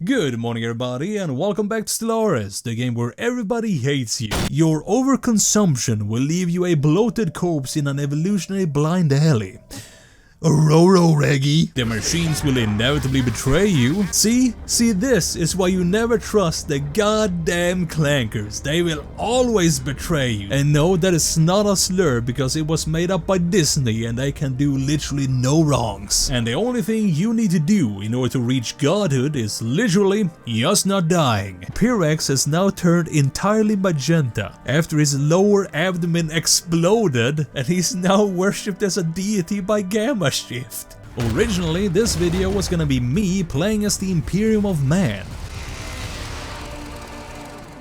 Good morning everybody and welcome back to Stellaris, the game where everybody hates you. Your overconsumption will leave you a bloated corpse in an evolutionary blind alley. Roro Reggie. The machines will inevitably betray you. See, this is why you never trust the goddamn clankers. They will always betray you. And no, that is not a slur because it was made up by Disney and they can do literally no wrongs. And the only thing you need to do in order to reach godhood is literally just not dying. Pyrex has now turned entirely magenta after his lower abdomen exploded and he's now worshipped as a deity by Gamma Shift. Originally, this video was gonna be me playing as the Imperium of Man.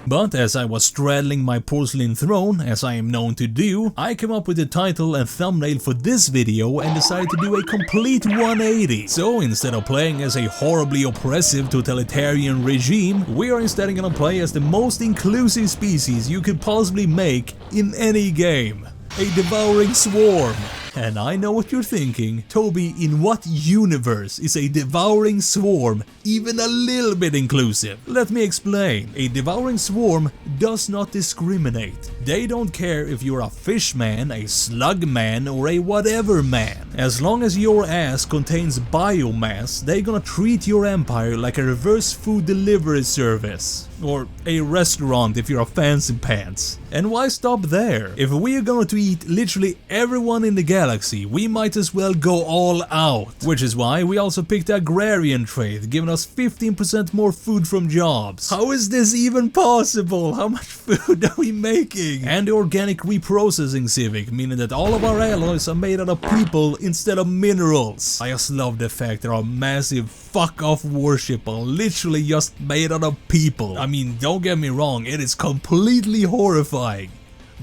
But as I was straddling my porcelain throne, as I am known to do, I came up with the title and thumbnail for this video and decided to do a complete 180. So instead of playing as a horribly oppressive totalitarian regime, we are instead gonna play as the most inclusive species you could possibly make in any game. A devouring swarm. And I know what you're thinking, Toby, in what universe is a devouring swarm even a little bit inclusive? Let me explain. A devouring swarm does not discriminate. They don't care if you're a fish man, a slug man, or a whatever man. As long as your ass contains biomass, they're gonna treat your empire like a reverse food delivery service. Or a restaurant if you're a fancy pants. And why stop there? If we're going to eat literally everyone in the galaxy, we might as well go all out. Which is why we also picked the agrarian trade, giving us 15% more food from jobs. How is this even possible? How much food are we making? And the organic reprocessing civic, meaning that all of our alloys are made out of people instead of minerals. I just love the fact that our massive fuck off warship are literally just made out of people. I mean, don't get me wrong, it is completely horrifying,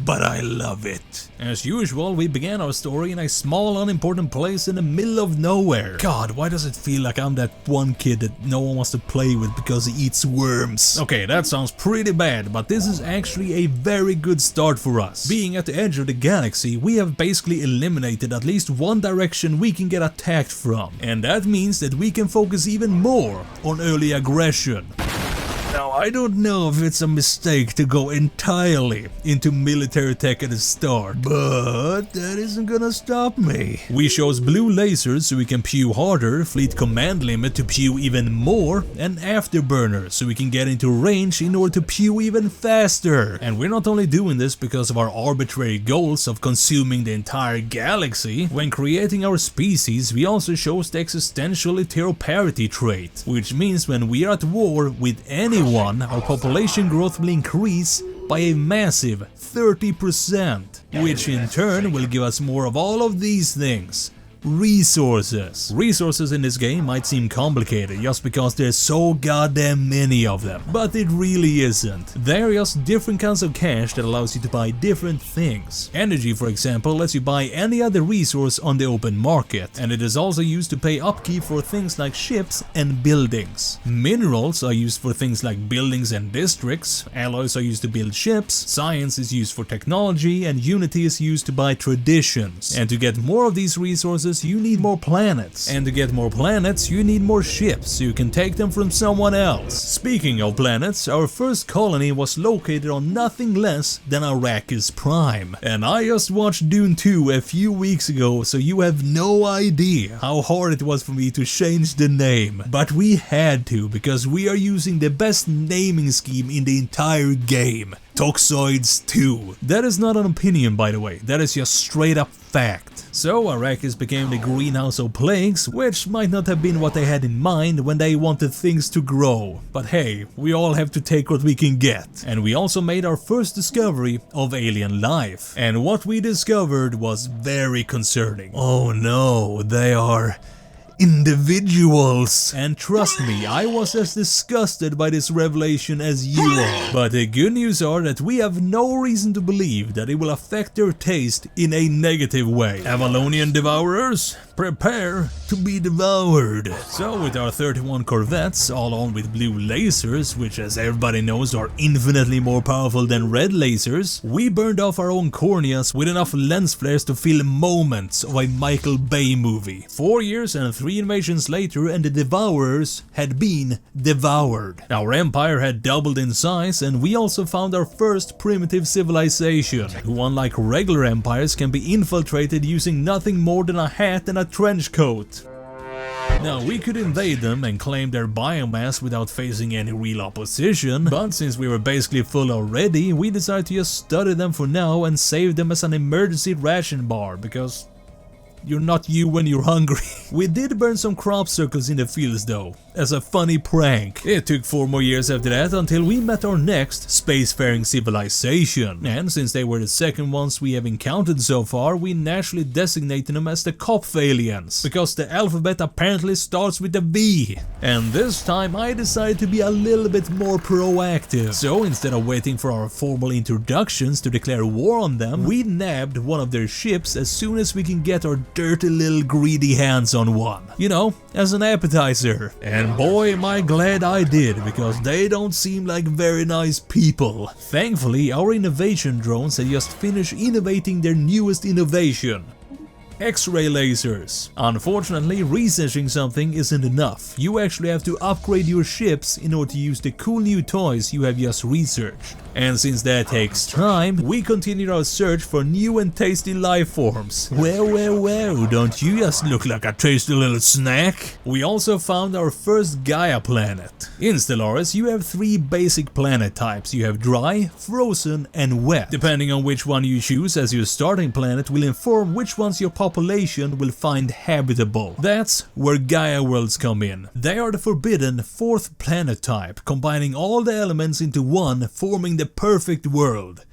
but I love it. As usual, we began our story in a small unimportant place in the middle of nowhere. God, why does it feel like I'm that one kid that no one wants to play with because he eats worms? Okay, that sounds pretty bad, but this is actually a very good start for us. Being at the edge of the galaxy, we have basically eliminated at least one direction we can get attacked from. And that means that we can focus even more on early aggression. Now, I don't know if it's a mistake to go entirely into military tech at the start, but that isn't gonna stop me. We chose blue lasers so we can pew harder, fleet command limit to pew even more, and afterburner so we can get into range in order to pew even faster. And we're not only doing this because of our arbitrary goals of consuming the entire galaxy. When creating our species, we also chose the existential heteroparity trait, which means when we are at war with anyone, our population growth will increase by a massive 30%, which in turn will give us more of all of these things. Resources. Resources in this game might seem complicated just because there's so goddamn many of them, but it really isn't. They're just different kinds of cash that allows you to buy different things. Energy, for example, lets you buy any other resource on the open market, and it is also used to pay upkeep for things like ships and buildings. Minerals are used for things like buildings and districts, alloys are used to build ships, science is used for technology, and unity is used to buy traditions. And to get more of these resources, you need more planets, and to get more planets you need more ships so you can take them from someone else. Speaking of planets, our first colony was located on nothing less than Arrakis Prime, and I just watched Dune 2 a few weeks ago, so you have no idea how hard it was for me to change the name, but we had to because we are using the best naming scheme in the entire game. Toxoids 2. That is not an opinion, by the way, that is just straight up fact. So Arrakis became the greenhouse of plagues, which might not have been what they had in mind when they wanted things to grow. But hey, we all have to take what we can get. And we also made our first discovery of alien life. And what we discovered was very concerning. Oh no, they are individuals. And trust me, I was as disgusted by this revelation as you are. But the good news are that we have no reason to believe that it will affect their taste in a negative way. Avalonian devourers? Prepare to be devoured. So with our 31 corvettes, all on with blue lasers, which as everybody knows are infinitely more powerful than red lasers, we burned off our own corneas with enough lens flares to fill moments of a Michael Bay movie. 4 years and 3 invasions later, and the Devourers had been devoured. Our empire had doubled in size, and we also found our first primitive civilization, who unlike regular empires can be infiltrated using nothing more than a hat and a trench coat. Now, we could invade them and claim their biomass without facing any real opposition, but since we were basically full already, we decided to just study them for now and save them as an emergency ration bar, because you're not you when you're hungry. We did burn some crop circles in the fields though, as a funny prank. It took 4 more years after that until we met our next spacefaring civilization, and since they were the second ones we have encountered so far, we naturally designated them as the Kopf-aliens, because the alphabet apparently starts with a V. And this time I decided to be a little bit more proactive, so instead of waiting for our formal introductions to declare war on them, we nabbed one of their ships as soon as we can get our dirty little greedy hands on one. You know, as an appetizer. And boy am I glad I did, because they don't seem like very nice people. Thankfully, our innovation drones had just finished innovating their newest innovation: X-ray lasers. Unfortunately, researching something isn't enough. You actually have to upgrade your ships in order to use the cool new toys you have just researched. And since that takes time, we continued our search for new and tasty life forms. Well, don't you just look like a tasty little snack? We also found our first Gaia planet. In Stellaris, you have 3 basic planet types. You have dry, frozen, and wet. Depending on which one you choose as your starting planet will inform which ones your population will find habitable. That's where Gaia worlds come in. They are the forbidden 4th planet type, combining all the elements into one, forming the perfect world: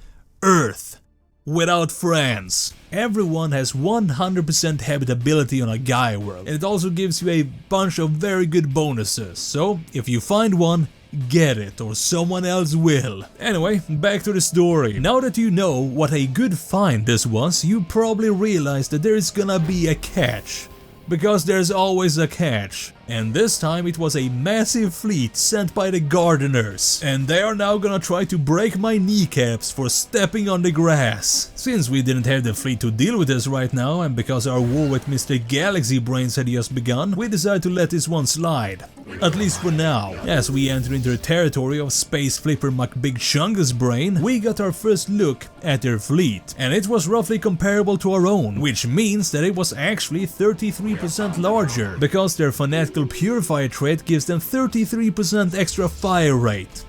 Earth. Without France. Everyone has 100% habitability on a Gaia world, and it also gives you a bunch of very good bonuses, so if you find one, get it, or someone else will. Anyway, back to the story. Now that you know what a good find this was, you probably realize that there is gonna be a catch. Because there's always a catch. And this time it was a massive fleet sent by the Gardeners. And they are now gonna try to break my kneecaps for stepping on the grass. Since we didn't have the fleet to deal with this right now, and because our war with Mr. Galaxy Brains had just begun, we decided to let this one slide. At least for now. As we enter into the territory of Space Flipper McBigchungus Brain, we got our first look at their fleet. And it was roughly comparable to our own, which means that it was actually 33% larger, because their fanatical purifier trait gives them 33% extra fire rate.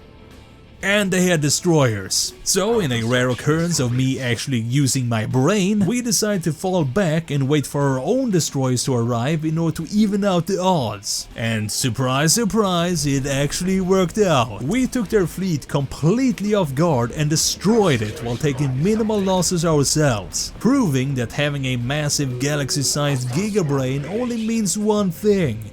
And they had destroyers. So, in a rare occurrence of me actually using my brain, we decided to fall back and wait for our own destroyers to arrive in order to even out the odds. And surprise, surprise, it actually worked out. We took their fleet completely off guard and destroyed it while taking minimal losses ourselves, proving that having a massive galaxy-sized gigabrain only means one thing: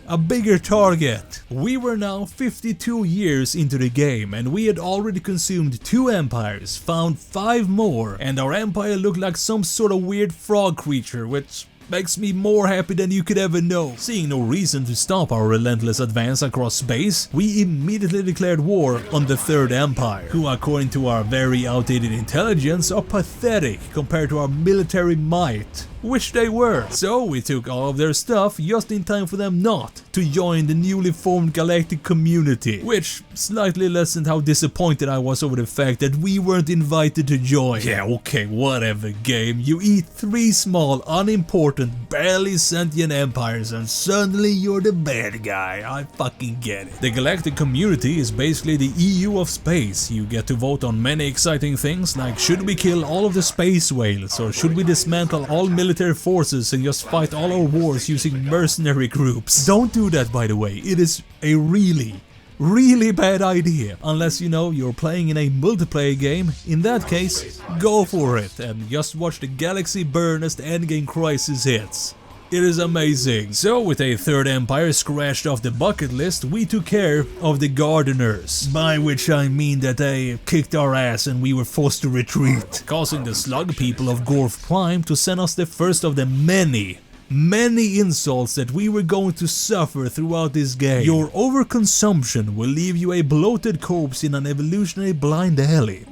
a bigger target. We were now 52 years into the game, and we had already consumed 2 empires, found 5 more, and our empire looked like some sort of weird frog creature, which makes me more happy than you could ever know. Seeing no reason to stop our relentless advance across space, we immediately declared war on the Third Empire, who according to our very outdated intelligence are pathetic compared to our military might. Which they were. So we took all of their stuff just in time for them not to join the newly formed galactic community, which slightly lessened how disappointed I was over the fact that we weren't invited to join. Yeah, okay, whatever, game. You eat 3 small, unimportant, barely sentient empires and suddenly you're the bad guy. I fucking get it. The galactic community is basically the EU of space. You get to vote on many exciting things like should we kill all of the space whales, or should we dismantle all military forces and just fight all our wars using mercenary groups. Don't do that, by the way. It is a really bad idea. Unless, you know, you're playing in a multiplayer game. In that case, go for it and just watch the galaxy burn as the endgame crisis hits. It is amazing. So, with a Third Empire scratched off the bucket list, we took care of the Gardeners. By which I mean that they kicked our ass and we were forced to retreat, causing the slug people of Gorf Prime to send us the first of the many many insults that we were going to suffer throughout this game. Your overconsumption will leave you a bloated corpse in an evolutionary blind alley.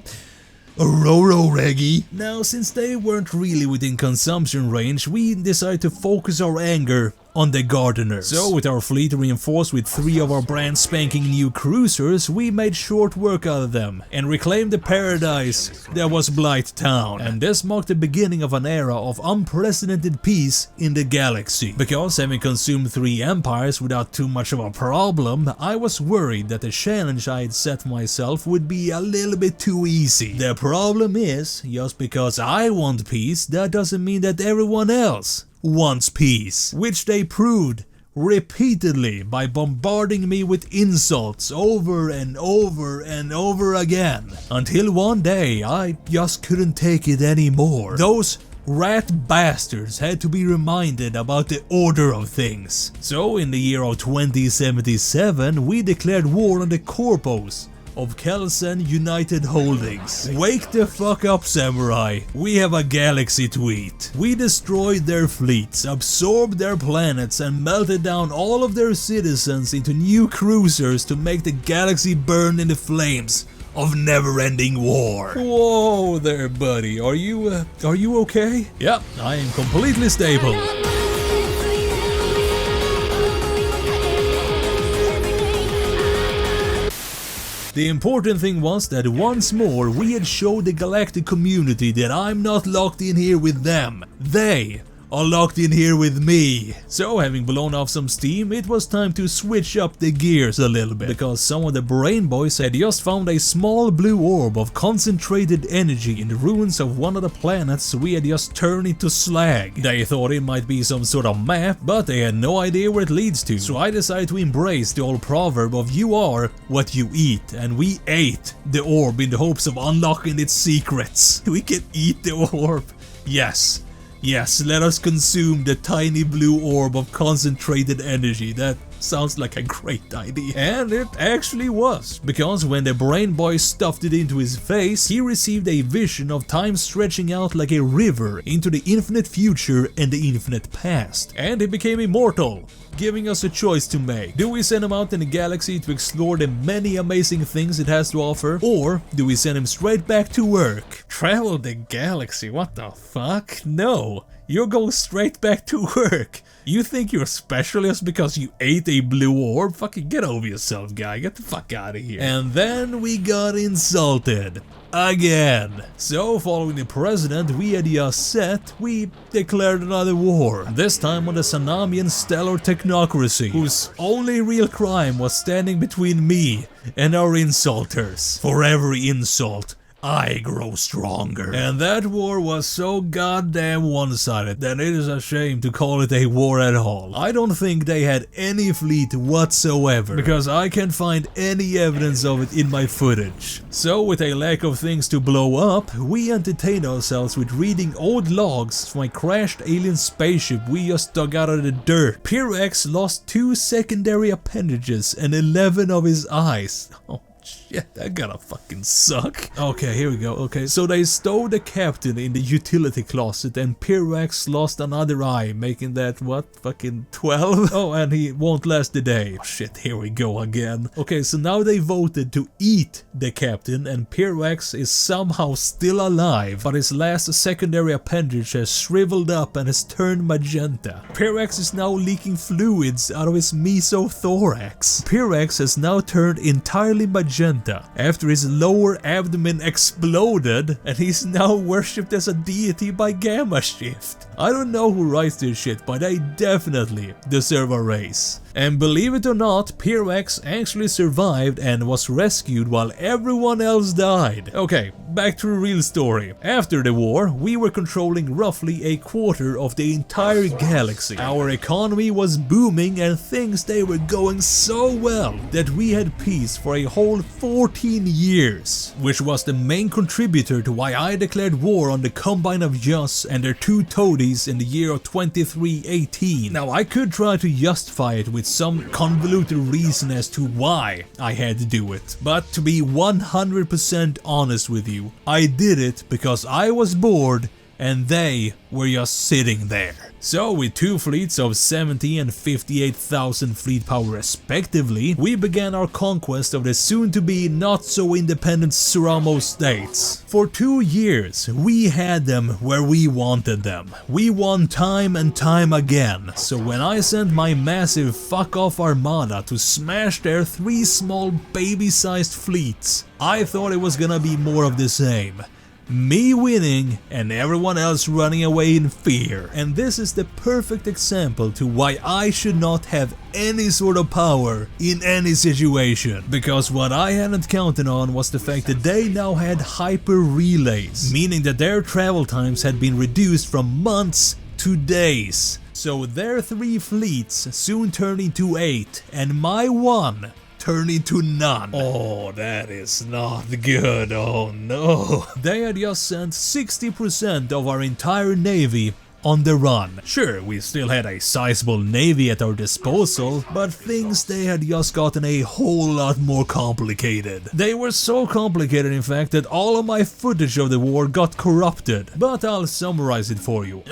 Roro Reggie. Now, since they weren't really within consumption range, we decided to focus our anger on the gardeners. So, with our fleet reinforced with 3 of our brand spanking new cruisers, we made short work out of them and reclaimed the paradise that was Blight Town. And this marked the beginning of an era of unprecedented peace in the galaxy. Because having consumed 3 empires without too much of a problem, I was worried that the challenge I had set myself would be a little bit too easy. The problem is, just because I want peace, that doesn't mean that everyone else wants peace, which they proved repeatedly by bombarding me with insults over and over and over again, until one day I just couldn't take it anymore. Those rat bastards had to be reminded about the order of things. So in the year of 2077 we declared war on the corpos of Kelsen United Holdings. Wake the fuck up, samurai. We have a galaxy to eat. We destroyed their fleets, absorbed their planets and melted down all of their citizens into new cruisers to make the galaxy burn in the flames of never-ending war. Whoa there, buddy. Are you okay? Yep, I am completely stable. The important thing was that once more we had showed the galactic community that I'm not locked in here with them. They are locked in here with me. So, having blown off some steam, it was time to switch up the gears a little bit, because some of the brain boys had just found a small blue orb of concentrated energy in the ruins of one of the planets we had just turned into slag. They thought it might be some sort of map, but they had no idea where it leads to. So I decided to embrace the old proverb of you are what you eat, and we ate the orb in the hopes of unlocking its secrets. We can eat the orb. Yes. Yes, let us consume the tiny blue orb of concentrated energy. That sounds like a great idea. And it actually was, because when the brain boy stuffed it into his face, he received a vision of time stretching out like a river into the infinite future and the infinite past. And he became immortal, giving us a choice to make. Do we send him out in the galaxy to explore the many amazing things it has to offer, or do we send him straight back to work? Travel the galaxy? What the fuck? No, you're going straight back to work. You think you're special just because you ate a blue orb? Fucking get over yourself, guy. Get the fuck out of here. And then we got insulted. Again. So, following the precedent we had just set, we declared another war. This time on the Sanamian stellar technocracy, whose only real crime was standing between me and our insulters. For every insult, I grow stronger. And that war was so goddamn one-sided that it is a shame to call it a war at all. I don't think they had any fleet whatsoever, because I can't find any evidence of it in my footage. So, with a lack of things to blow up, we entertained ourselves with reading old logs from a crashed alien spaceship we just dug out of the dirt. Pyrax lost 2 secondary appendages and 11 of his eyes. Oh. Shit, that gotta fucking suck. Okay, here we go. Okay, so they stowed the captain in the utility closet and Pyrax lost another eye, making that, what, fucking 12? Oh, and he won't last the day. Oh, shit, here we go again. Okay, so now they voted to eat the captain and Pyrax is somehow still alive, but his last secondary appendage has shriveled up and has turned magenta. Pyrax is now leaking fluids out of his mesothorax. Pyrax has now turned entirely magenta after his lower abdomen exploded, and he's now worshipped as a deity by Gamma Shift. I don't know who writes this shit, but they definitely deserve a raise. And believe it or not, Pyrax actually survived and was rescued while everyone else died. Okay, back to the real story. After the war, we were controlling roughly a quarter of the entire galaxy. Our economy was booming and things they were going so well that we had peace for a whole 14 years. Which was the main contributor to why I declared war on the Combine of Jus and their 2 toadies in the year of 2318. Now I could try to justify it with some convoluted reason as to why I had to do it, but to be 100% honest with you, I did it because I was bored and they were just sitting there. So with 2 fleets of 70 and 58,000 fleet power respectively, we began our conquest of the soon-to-be not-so-independent Suramo states. For 2 years, we had them where we wanted them. We won time and time again, so when I sent my massive fuck-off armada to smash their 3 small baby-sized fleets, I thought it was gonna be more of the same. Me winning and everyone else running away in fear. And this is the perfect example to why I should not have any sort of power in any situation. Because what I hadn't counted on was the fact that they now had hyper relays, meaning that their travel times had been reduced from months to days. So their 3 fleets soon turned into 8 and my 1 turn into none. Oh, that is not good, oh no. They had just sent 60% of our entire navy on the run. Sure, we still had a sizable navy at our disposal, but things they had just gotten a whole lot more complicated. They were so complicated in fact that all of my footage of the war got corrupted, but I'll summarize it for you.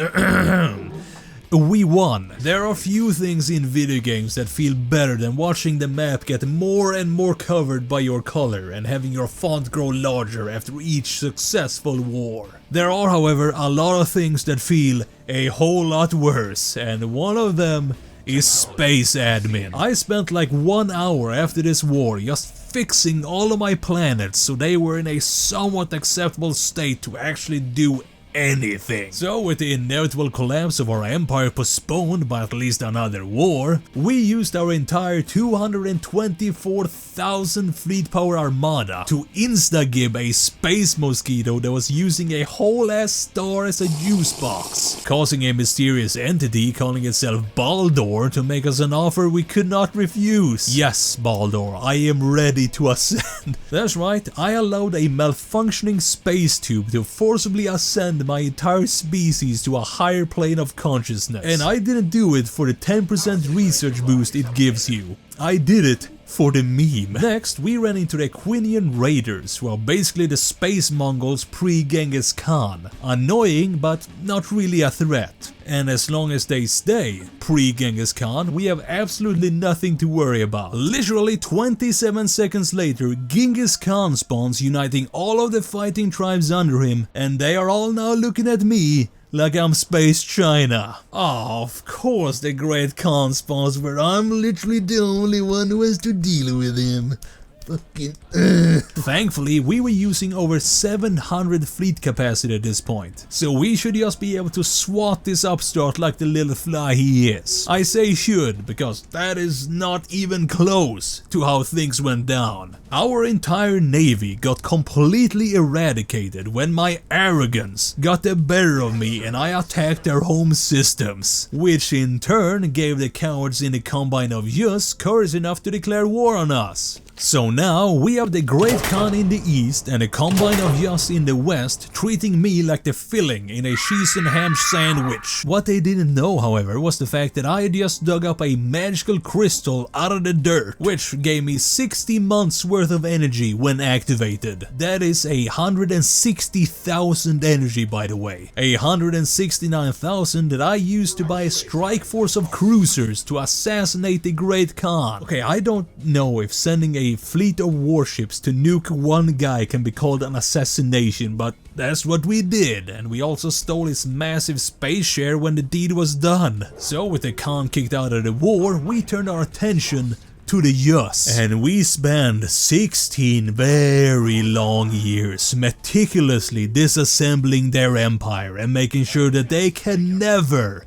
We won. There are few things in video games that feel better than watching the map get more and more covered by your color and having your font grow larger after each successful war. There are, however, a lot of things that feel a whole lot worse, and one of them is Space Admin. I spent like 1 hour after this war just fixing all of my planets so they were in a somewhat acceptable state to actually do anything. So with the inevitable collapse of our empire postponed by at least another war, we used our entire 224,000 fleet power armada to insta-gib a space mosquito that was using a whole ass star as a juice box, causing a mysterious entity calling itself Baldur to make us an offer we could not refuse. Yes, Baldur, I am ready to ascend. That's right, I allowed a malfunctioning space tube to forcibly ascend my entire species to a higher plane of consciousness. And I didn't do it for the 10% research boost it gives you. I did it for the meme. Next, we ran into the Quinian Raiders, who are basically the space Mongols pre-Genghis Khan. Annoying, but not really a threat. And as long as they stay pre-Genghis Khan, we have absolutely nothing to worry about. Literally 27 seconds later, Genghis Khan spawns, uniting all of the fighting tribes under him, and they are all now looking at me like I'm Space China. Oh, of course the Great Khan spawns where I'm literally the only one who has to deal with him. Fucking Thankfully, we were using over 700 fleet capacity at this point, so we should just be able to swat this upstart like the little fly he is. I say should, because that is not even close to how things went down. Our entire navy got completely eradicated when my arrogance got the better of me and I attacked their home systems, which in turn gave the cowards in the Combine of Yus courage enough to declare war on us. So now we have the Great Khan in the east and the Combine of Yus in the west treating me like the filling in a cheese and ham sandwich. What they didn't know, however, was the fact that I had just dug up a magical crystal out of the dirt, which gave me 60 months worth of energy when activated. That is 160,000 energy, by the way. 169,000 that I used to buy a strike force of cruisers to assassinate the Great Khan. Okay, I don't know if sending a fleet of warships to nuke one guy can be called an assassination, but that's what we did, and we also stole his massive space share when the deed was done. So with the Khan kicked out of the war, we turned our attention to the Yus, and we spent 16 very long years meticulously disassembling their empire and making sure that they can never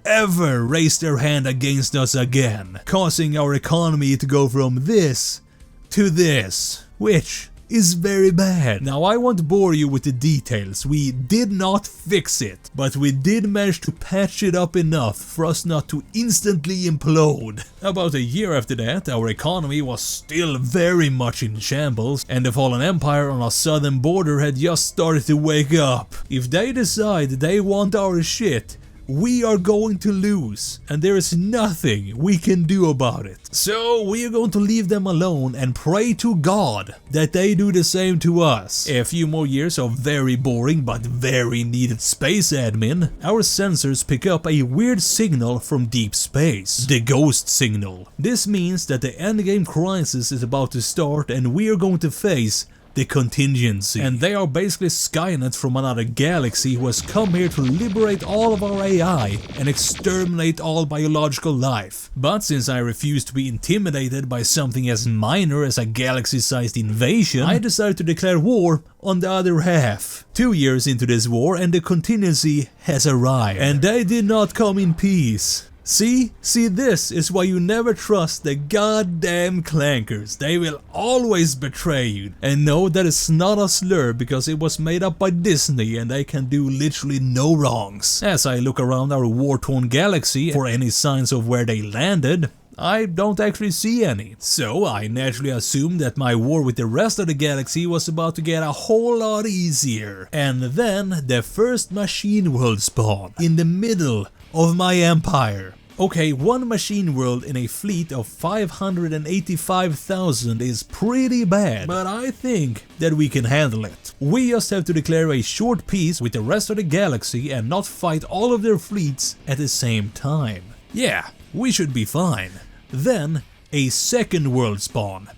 ever raise their hand against us again, causing our economy to go from this to this, which is very bad. Now I won't bore you with the details, we did not fix it, but we did manage to patch it up enough for us not to instantly implode. About a year after that, our economy was still very much in shambles, and the fallen empire on our southern border had just started to wake up. If they decide they want our shit, we are going to lose, and there is nothing we can do about it. So we are going to leave them alone and pray to God that they do the same to us. A few more years of very boring but very needed space admin, our sensors pick up a weird signal from deep space, the ghost signal. This means that the endgame crisis is about to start and we are going to face the contingency. And they are basically Skynet from another galaxy who has come here to liberate all of our AI and exterminate all biological life. But since I refuse to be intimidated by something as minor as a galaxy-sized invasion, I decided to declare war on the other half. 2 years into this war and the contingency has arrived. And they did not come in peace. See, this is why you never trust the goddamn clankers. They will always betray you. And no, that is not a slur because it was made up by Disney and they can do literally no wrongs. As I look around our war-torn galaxy for any signs of where they landed, I don't actually see any. So I naturally assumed that my war with the rest of the galaxy was about to get a whole lot easier. And then the first machine world spawned in the middle of my empire. Okay, one machine world in a fleet of 585,000 is pretty bad, but I think that we can handle it. We just have to declare a short peace with the rest of the galaxy and not fight all of their fleets at the same time. Yeah, we should be fine. Then, a second world spawn,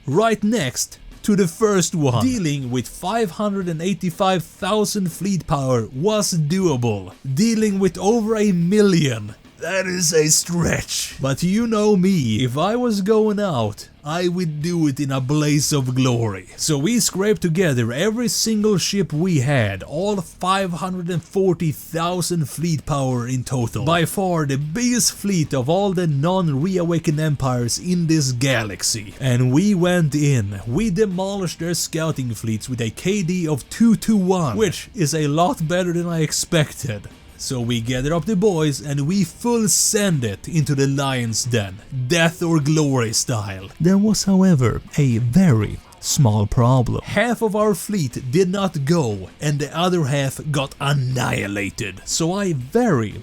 right next to the first one. Dealing with 585,000 fleet power was doable. Dealing with over 1 million, that is a stretch. But you know me, if I was going out, I would do it in a blaze of glory. So we scraped together every single ship we had, all 540,000 fleet power in total. By far the biggest fleet of all the non-reawakened empires in this galaxy. And we went in, we demolished their scouting fleets with a KD of 2-1, which is a lot better than I expected. So we gather up the boys and we full send it into the lion's den, death or glory style. There was, however, a very small problem. Half of our fleet did not go and the other half got annihilated. So I very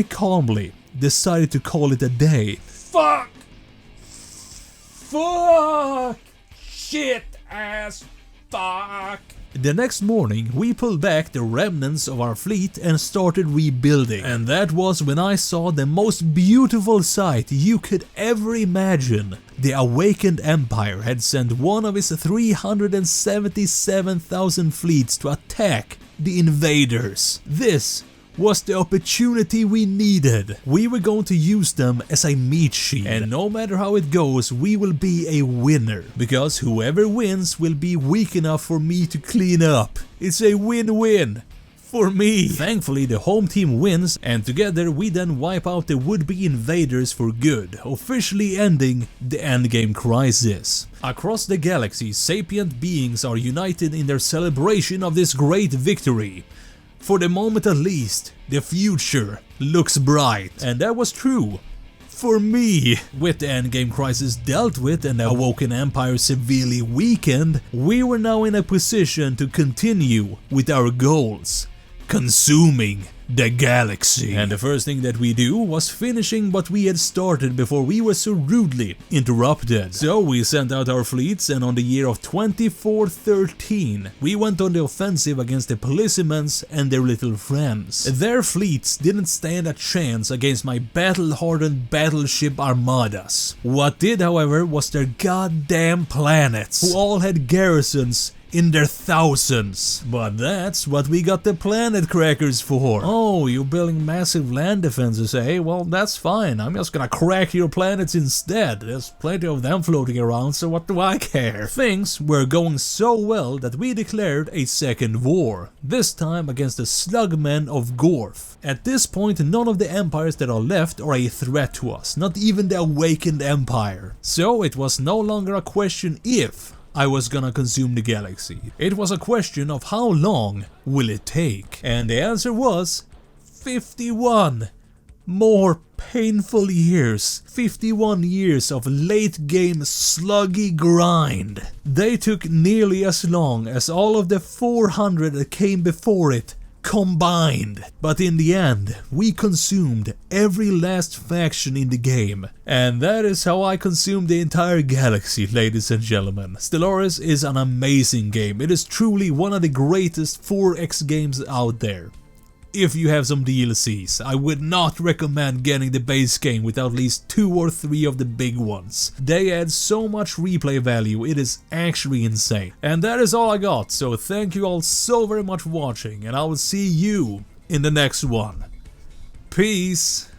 calmly decided to call it a day. Fuck! Shit ass fuck! The next morning, we pulled back the remnants of our fleet and started rebuilding. And that was when I saw the most beautiful sight you could ever imagine. The awakened empire had sent one of its 377,000 fleets to attack the invaders. This was the opportunity we needed. We were going to use them as a meat shield, and no matter how it goes, we will be a winner, because whoever wins will be weak enough for me to clean up. It's a win-win for me. Thankfully the home team wins, and together we then wipe out the would-be invaders for good, officially ending the endgame crisis. Across the galaxy, sapient beings are united in their celebration of this great victory. For the moment at least, the future looks bright. And that was true. For me. With the endgame crisis dealt with and the awoken empire severely weakened, we were now in a position to continue with our goals. Consuming the galaxy. And the first thing that we do was finishing what we had started before we were so rudely interrupted. So we sent out our fleets, and on the year of 2413 we went on the offensive against the Policemans and their little friends. Their fleets didn't stand a chance against my battle-hardened battleship armadas. What did, however, was their goddamn planets, who all had garrisons in their thousands. But that's what we got the planet crackers for. Oh, you're building massive land defenses, eh? Well, that's fine. I'm just gonna crack your planets instead. There's plenty of them floating around, so what do I care? Things were going so well that we declared a second war, this time against the slugmen of Gorf. At this point, none of the empires that are left are a threat to us, not even the awakened empire. So it was no longer a question if I was gonna consume the galaxy. It was a question of how long will it take? And the answer was 51 more painful years. 51 years of late game sluggy grind. They took nearly as long as all of the 400 that came before it combined. But in the end, we consumed every last faction in the game. And that is how I consumed the entire galaxy, ladies and gentlemen. Stellaris is an amazing game. It is truly one of the greatest 4X games out there. If you have some DLCs, I would not recommend getting the base game without at least 2 or 3 of the big ones. They add so much replay value, it is actually insane. And that is all I got, so thank you all so very much for watching, and I will see you in the next one. Peace!